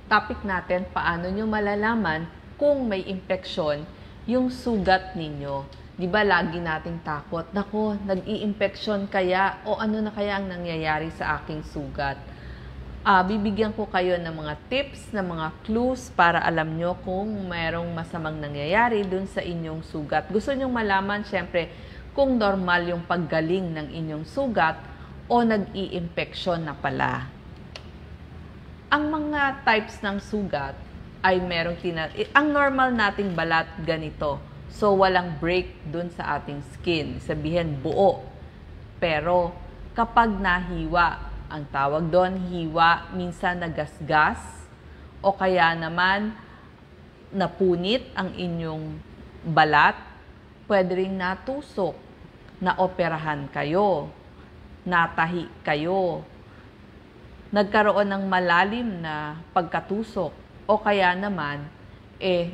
topic natin, paano nyo malalaman kung may impeksyon yung sugat ninyo. Di ba lagi nating takot, nako, nag-i-impeksyon kaya o ano na kaya ang nangyayari sa aking sugat? Bibigyan ko kayo ng mga tips, ng mga clues para alam nyo kung mayroong masamang nangyayari dun sa inyong sugat. Gusto nyong malaman, syempre, kung normal yung paggaling ng inyong sugat o nag-i-impeksyon na pala. Ang mga types ng sugat ay merong ang normal nating balat ganito. So, walang break dun sa ating skin. Sabihin, buo. Pero, kapag nahiwa, ang tawag doon, hiwa, minsan nagasgas, o kaya naman napunit ang inyong balat, pwede rin natusok, naoperahan kayo, natahi kayo, nagkaroon ng malalim na pagkatusok, o kaya naman,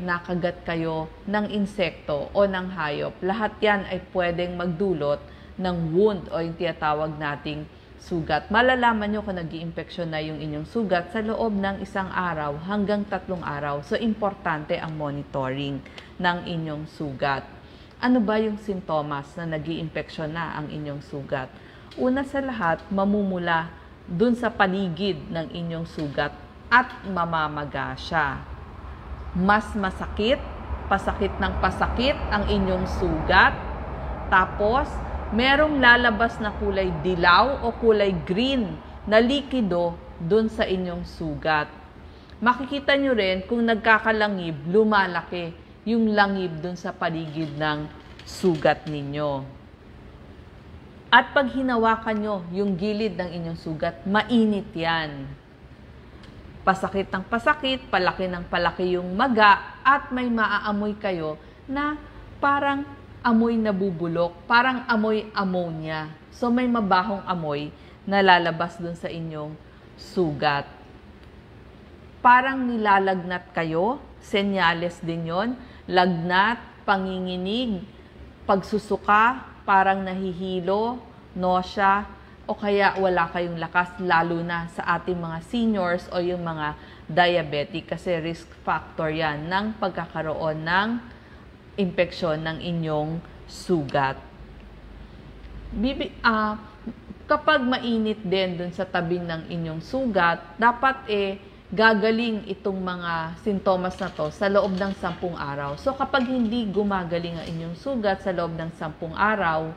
nakagat kayo ng insekto o ng hayop. Lahat yan ay pwedeng magdulot ng wound o yung tinatawag nating sugat. Malalaman nyo kung nag-i-impeksyon na yung inyong sugat sa loob ng 1 araw hanggang 3 araw. So, importante ang monitoring ng inyong sugat. Ano ba yung sintomas na nag-i-impeksyon na ang inyong sugat? Una sa lahat, mamumula dun sa paligid ng inyong sugat at mamamaga siya. Mas masakit, pasakit ng pasakit ang inyong sugat. Tapos, merong lalabas na kulay dilaw o kulay green na likido dun sa inyong sugat. Makikita nyo rin kung nagkakalangib, lumalaki yung langib dun sa paligid ng sugat ninyo. At pag hinawakan nyo yung gilid ng inyong sugat, mainit yan. Pasakit ng pasakit, palaki ng palaki yung maga, at may maaamoy kayo na parang amoy nabubulok, parang amoy ammonia. So, may mabahong amoy na lalabas dun sa inyong sugat. Parang nilalagnat kayo, senyales din yon. Lagnat, panginginig, pagsusuka, parang nahihilo, nausea, o kaya wala kayong lakas, lalo na sa ating mga seniors o yung mga diabetic, kasi risk factor yan ng pagkakaroon ng impeksyon ng inyong sugat. Kapag mainit din dun sa tabing ng inyong sugat, dapat gagaling itong mga sintomas na to sa loob ng 10 araw. So kapag hindi gumagaling ang inyong sugat sa loob ng 10 araw,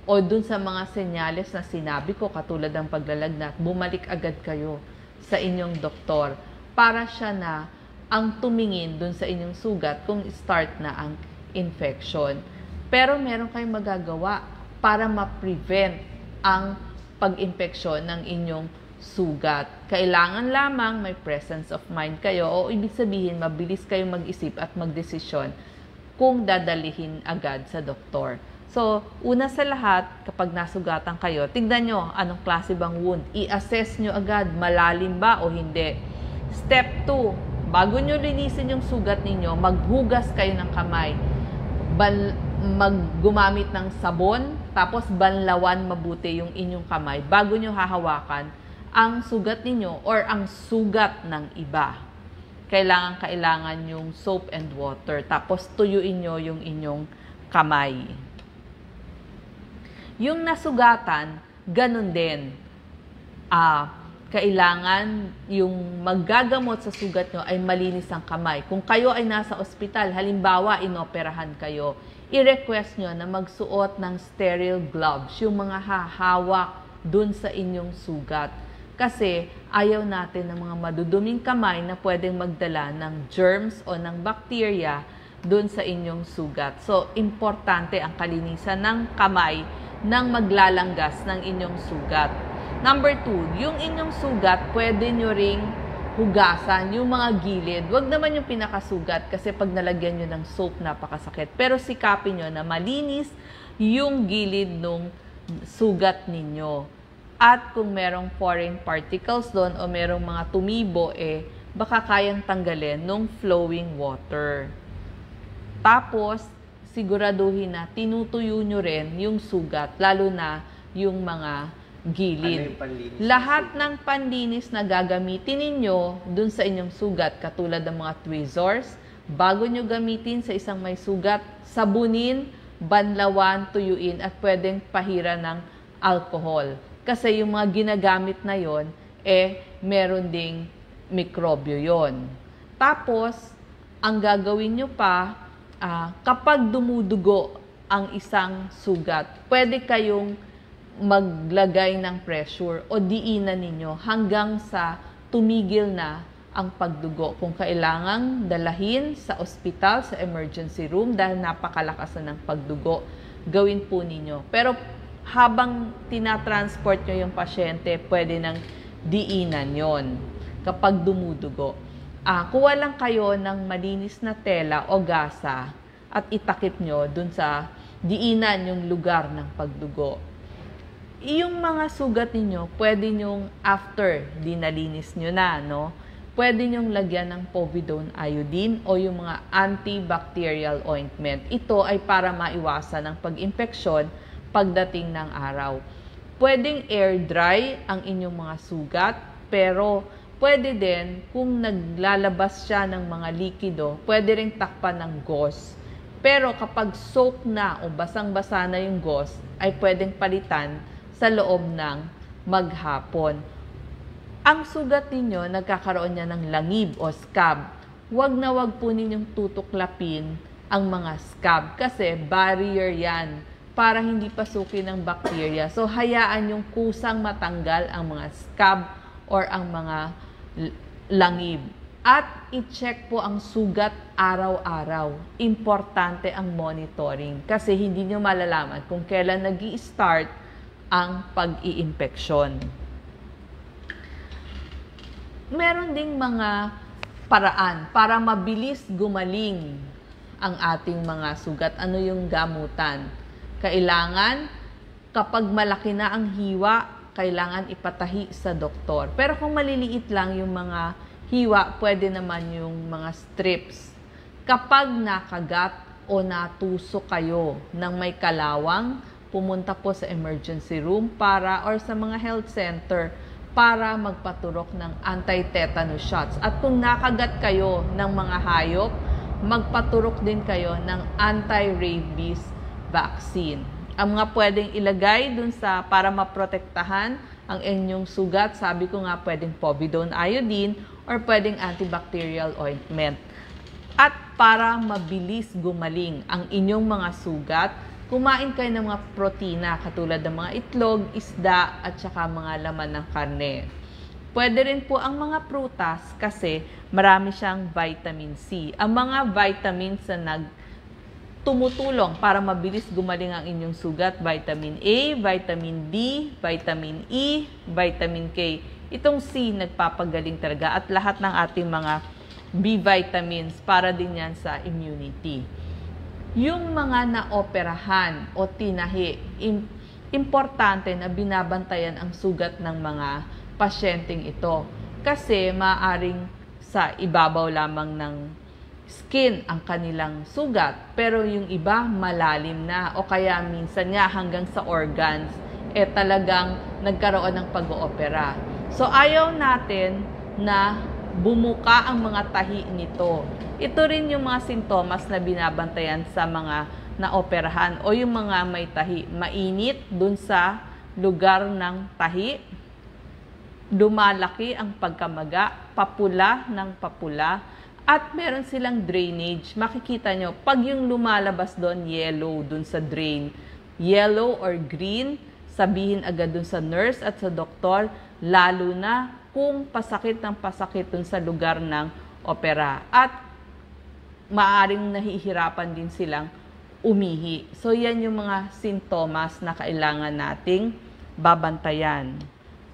o dun sa mga senyales na sinabi ko, katulad ng paglalagnat, bumalik agad kayo sa inyong doktor para siya na ang tumingin dun sa inyong sugat kung start na ang infection. Pero meron kayong magagawa para ma-prevent ang pag-infeksyon ng inyong sugat. Kailangan lamang may presence of mind kayo, o ibig sabihin mabilis kayong mag-isip at magdesisyon kung dadalihin agad sa doktor. So, una sa lahat, kapag nasugatan kayo, tignan nyo anong klase bang wound. I-assess nyo agad, malalim ba o hindi. Step 2, bago nyo linisin yung sugat ninyo, maghugas kayo ng kamay. Gumamit ng sabon, tapos banlawan mabuti yung inyong kamay bago nyo hahawakan ang sugat ninyo or ang sugat ng iba. Kailangan yung soap and water, tapos tuyuin nyo yung inyong kamay. Yung nasugatan, ganun din. Kailangan yung maggagamot sa sugat nyo ay malinis ang kamay. Kung kayo ay nasa ospital, halimbawa inoperahan kayo, i-request nyo na magsuot ng sterile gloves, yung mga hahawak dun sa inyong sugat. Kasi ayaw natin ng mga maduduming kamay na pwedeng magdala ng germs o ng bacteria dun sa inyong sugat. So, importante ang kalinisan ng kamay nang maglalanggas ng inyong sugat. Number 2, yung inyong sugat, pwede nyo ring hugasan yung mga gilid. Huwag naman yung pinakasugat kasi pag nalagyan nyo ng soap, napakasakit. Pero sikapin nyo na malinis yung gilid ng sugat ninyo. At kung merong foreign particles doon o merong mga tumibo, baka kayang tanggalin nung flowing water. Tapos, siguraduhin na tinutuyo nyo rin yung sugat, lalo na yung mga gilid. Ano yung panlinis? Lahat ng panlinis na gagamitin ninyo dun sa inyong sugat, katulad ng mga tweezers, bago nyo gamitin sa isang may sugat, sabunin, banlawan, tuyuin, at pwedeng pahira ng alcohol. Kasi yung mga ginagamit na yon, meron ding mikrobyo yon. Tapos, ang gagawin nyo pa, kapag dumudugo ang isang sugat, pwede kayong maglagay ng pressure o diinan ninyo hanggang sa tumigil na ang pagdugo. Kung kailangang dalahin sa ospital, sa emergency room dahil napakalakas na ng pagdugo, gawin po ninyo. Pero habang tinatransport nyo yung pasyente, pwede nang diinan yon kapag dumudugo. Kuha lang kayo ng malinis na tela o gasa at itakip nyo dun sa diinan yung lugar ng pagdugo. Yung mga sugat ninyo, pwede nyong after dinalinis nyo na, no? Pwede nyong lagyan ng povidone iodine o yung mga antibacterial ointment. Ito ay para maiwasan ang pag-impeksyon pagdating ng araw. Pwedeng air dry ang inyong mga sugat, pero pwede din, kung naglalabas siya ng mga likido, pwede rin takpan ng gauze. Pero kapag soak na o basang-basa na yung gauze, ay pwedeng palitan sa loob ng maghapon. Ang sugat ninyo, nagkakaroon niya ng langib o scab. Huwag na huwag po ninyong tutuklapin ang mga scab kasi barrier yan para hindi pasukin ng bakterya. So, hayaan yung kusang matanggal ang mga scab or ang mga langib. At i-check po ang sugat araw-araw. Importante ang monitoring kasi hindi nyo malalaman kung kailan nag-i-start ang pag-iimpeksyon. Meron ding mga paraan para mabilis gumaling ang ating mga sugat. Ano yung gamutan? Kailangan, kapag malaki na ang hiwa, kailangan ipatahi sa doktor. Pero kung maliliit lang yung mga hiwa, pwede naman yung mga strips. Kapag nakagat o natusok kayo ng may kalawang, pumunta po sa emergency room or sa mga health center para magpaturok ng anti-tetanus shots. At kung nakagat kayo ng mga hayop, magpaturok din kayo ng anti-rabies vaccine. Ang mga pwedeng ilagay dun para maprotektahan ang inyong sugat, sabi ko nga pwedeng povidone iodine or pwedeng antibacterial ointment. At para mabilis gumaling ang inyong mga sugat, kumain kayo ng mga protina katulad ng mga itlog, isda at saka mga laman ng karne. Pwede rin po ang mga prutas kasi marami siyang vitamin C. Ang mga vitamins na tumutulong para mabilis gumaling ang inyong sugat, vitamin A, vitamin D, vitamin E, vitamin K. Itong C nagpapagaling talaga at lahat ng ating mga B vitamins para din yan sa immunity. Yung mga naoperahan o tinahi, importante na binabantayan ang sugat ng mga pasyenteng ito kasi maaring sa ibabaw lamang ng skin ang kanilang sugat, pero yung iba malalim na o kaya minsan nga hanggang sa organs, talagang nagkaroon ng pag-oopera. So ayaw natin na bumuka ang mga tahi nito. Ito rin yung mga sintomas na binabantayan sa mga naoperahan o yung mga may tahi. Mainit dun sa lugar ng tahi, lumalaki ang pagkamaga, papula ng papula, at meron silang drainage. Makikita nyo, pag yung lumalabas doon, yellow doon sa drain, yellow or green, sabihin agad doon sa nurse at sa doktor, lalo na kung pasakit ng pasakit doon sa lugar ng opera. At maaring nahihirapan din silang umihi. So, yan yung mga sintomas na kailangan nating babantayan.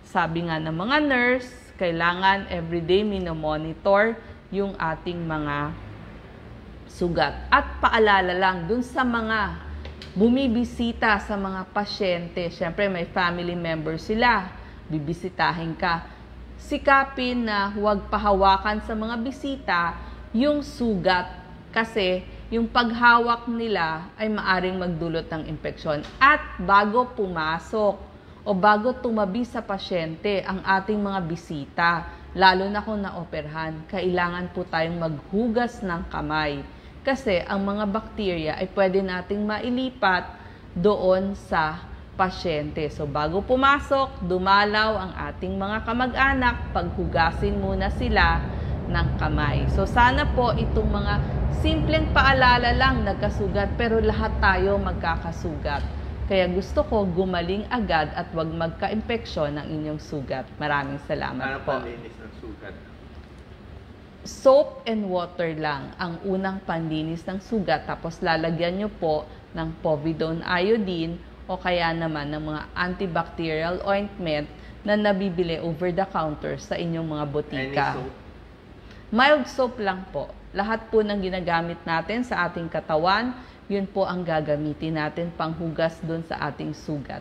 Sabi nga ng mga nurse, kailangan everyday minomonitor yung ating mga sugat. At paalala lang, dun sa mga bumibisita sa mga pasyente, syempre may family member sila, bibisitahin ka, sikapin na huwag pahawakan sa mga bisita yung sugat kasi yung paghawak nila ay maaring magdulot ng impeksyon. At bago pumasok o bago tumabi sa pasyente ang ating mga bisita, lalo na kung naoperahan, kailangan po tayong maghugas ng kamay. Kasi ang mga bakterya ay pwede nating mailipat doon sa pasyente. So bago pumasok, dumalaw ang ating mga kamag-anak, paghugasin muna sila ng kamay. So sana po itong mga simpleng paalala lang nagkasugat, pero lahat tayo magkakasugat. Kaya gusto ko gumaling agad at wag magka-impeksyon ng inyong sugat. Maraming salamat po. Paano panlinis ng sugat? Soap and water lang ang unang panlinis ng sugat. Tapos lalagyan nyo po ng povidone iodine o kaya naman ng mga antibacterial ointment na nabibili over the counter sa inyong mga botika. Any soap? Mild soap lang po. Lahat po ng ginagamit natin sa ating katawan, yun po ang gagamitin natin panghugas doon sa ating sugat.